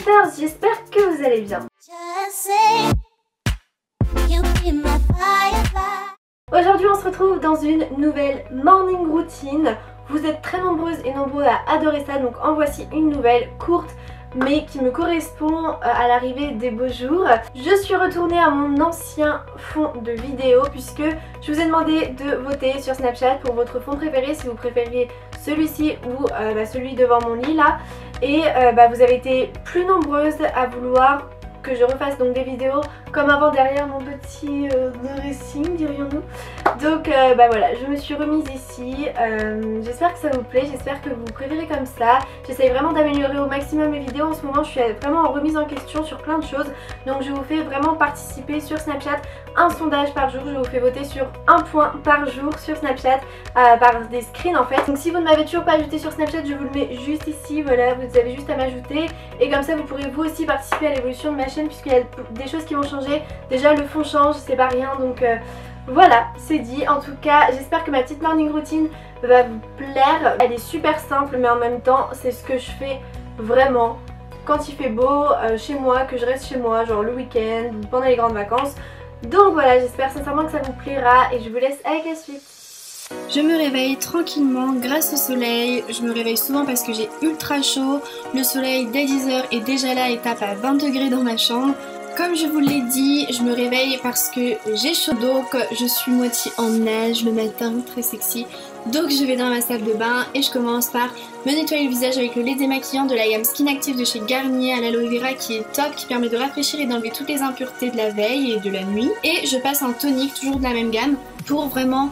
Snapchaters, j'espère que vous allez bien. Aujourd'hui on se retrouve dans une nouvelle morning routine. Vous êtes très nombreuses et nombreux à adorer ça, donc en voici une nouvelle courte mais qui me correspond à l'arrivée des beaux jours. Je suis retournée à mon ancien fond de vidéo puisque je vous ai demandé de voter sur Snapchat pour votre fond préféré, si vous préfériez celui-ci ou celui devant mon lit là. Et vous avez été plus nombreuses à vouloir que je refasse donc des vidéos comme avant derrière mon petit dressing, dirions-nous. Donc voilà, je me suis remise ici. J'espère que ça vous plaît, j'espère que vous préférez comme ça. J'essaye vraiment d'améliorer au maximum mes vidéos. En ce moment je suis vraiment en remise en question sur plein de choses. Donc je vous fais vraiment participer sur Snapchat un sondage par jour. Je vous fais voter sur un point par jour sur Snapchat par des screens en fait. Donc si vous ne m'avez toujours pas ajouté sur Snapchat, je vous le mets juste ici. Voilà, vous avez juste à m'ajouter. Et comme ça vous pourrez vous aussi participer à l'évolution de ma chaîne puisqu'il y a des choses qui vont changer. Déjà le fond change, c'est pas rien, donc voilà, c'est dit. En tout cas, j'espère que ma petite morning routine va vous plaire. Elle est super simple mais en même temps c'est ce que je fais vraiment quand il fait beau chez moi, que je reste chez moi, genre le week-end, pendant les grandes vacances. Donc voilà, j'espère sincèrement que ça vous plaira et je vous laisse avec la suite. Je me réveille tranquillement grâce au soleil. Je me réveille souvent parce que j'ai ultra chaud. Le soleil dès 10 h est déjà là et tape à 20 degrés dans ma chambre. Comme je vous l'ai dit, je me réveille parce que j'ai chaud, donc je suis moitié en nage le matin, très sexy. Donc je vais dans ma salle de bain et je commence par me nettoyer le visage avec le lait démaquillant de la gamme Skin Active de chez Garnier à l'aloe vera qui est top, qui permet de rafraîchir et d'enlever toutes les impuretés de la veille et de la nuit. Et je passe un tonique, toujours de la même gamme, pour vraiment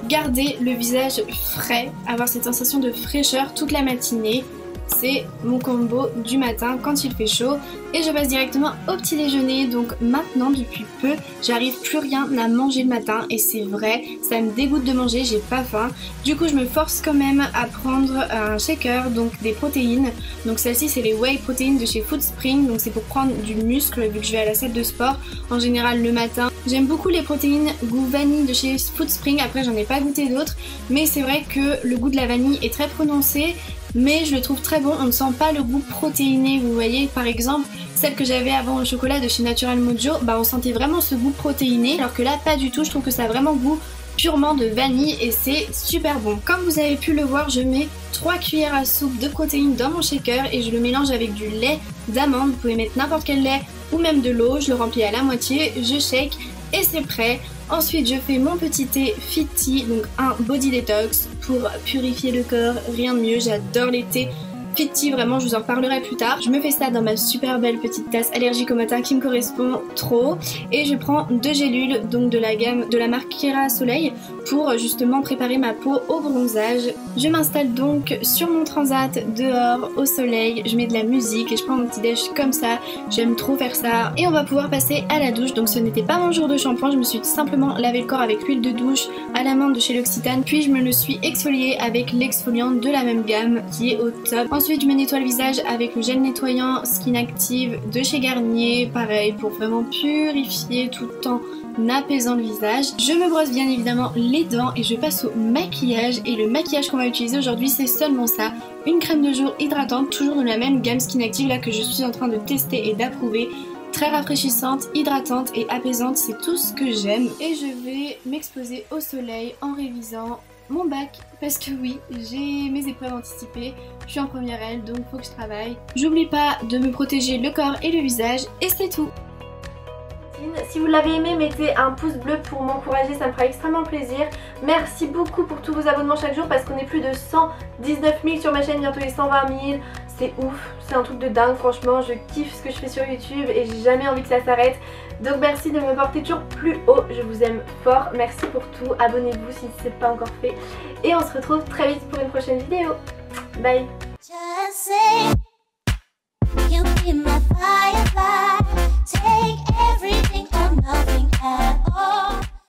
garder le visage frais, avoir cette sensation de fraîcheur toute la matinée. C'est mon combo du matin quand il fait chaud. Et je passe directement au petit déjeuner. Donc maintenant depuis peu j'arrive plus rien à manger le matin. Et c'est vrai, ça me dégoûte de manger, j'ai pas faim. Du coup je me force quand même à prendre un shaker, donc des protéines. Donc celle-ci c'est les whey protein de chez Foodspring. Donc c'est pour prendre du muscle vu que je vais à la salle de sport en général le matin. J'aime beaucoup les protéines goût vanille de chez Foodspring. Après j'en ai pas goûté d'autres, mais c'est vrai que le goût de la vanille est très prononcé. Mais je le trouve très bon, on ne sent pas le goût protéiné, vous voyez. Par exemple, celle que j'avais avant au chocolat de chez Natural Mojo, on sentait vraiment ce goût protéiné, alors que là pas du tout. Je trouve que ça a vraiment goût purement de vanille et c'est super bon. Comme vous avez pu le voir, je mets 3 cuillères à soupe de protéines dans mon shaker et je le mélange avec du lait d'amande. Vous pouvez mettre n'importe quel lait ou même de l'eau, je le remplis à la moitié, je shake et c'est prêt. Ensuite je fais mon petit thé Fit Tea, donc un body detox pour purifier le corps, rien de mieux, j'adore les thés Fit Tea, vraiment je vous en reparlerai plus tard. Je me fais ça dans ma super belle petite tasse allergique au matin qui me correspond trop. Et je prends 2 gélules donc de la gamme de la marque Kera Soleil pour justement préparer ma peau au bronzage. Je m'installe donc sur mon transat dehors au soleil, je mets de la musique et je prends mon petit déj comme ça, j'aime trop faire ça. Et on va pouvoir passer à la douche, donc ce n'était pas mon jour de shampoing, je me suis simplement lavé le corps avec l'huile de douche à l'amande de chez L'Occitane, puis je me le suis exfolié avec l'exfoliant de la même gamme qui est au top. Ensuite je me nettoie le visage avec le gel nettoyant Skin Active de chez Garnier, pareil pour vraiment purifier tout en apaisant le visage. Je me brosse bien évidemment les dents et je passe au maquillage. Et le maquillage qu'on va utiliser aujourd'hui c'est seulement ça, une crème de jour hydratante, toujours de la même gamme Skin Active là que je suis en train de tester et d'approuver. Très rafraîchissante, hydratante et apaisante, c'est tout ce que j'aime. Et je vais m'exposer au soleil en révisant mon bac parce que oui, j'ai mes épreuves anticipées, je suis en première L donc faut que je travaille. J'oublie pas de me protéger le corps et le visage et c'est tout. Si vous l'avez aimé, mettez un pouce bleu pour m'encourager, ça me fera extrêmement plaisir. Merci beaucoup pour tous vos abonnements chaque jour parce qu'on est plus de 119 000 sur ma chaîne, bientôt les 120 000. C'est ouf, c'est un truc de dingue, franchement, je kiffe ce que je fais sur YouTube et j'ai jamais envie que ça s'arrête. Donc merci de me porter toujours plus haut, je vous aime fort, merci pour tout, abonnez-vous si ce n'est pas encore fait. Et on se retrouve très vite pour une prochaine vidéo. Bye.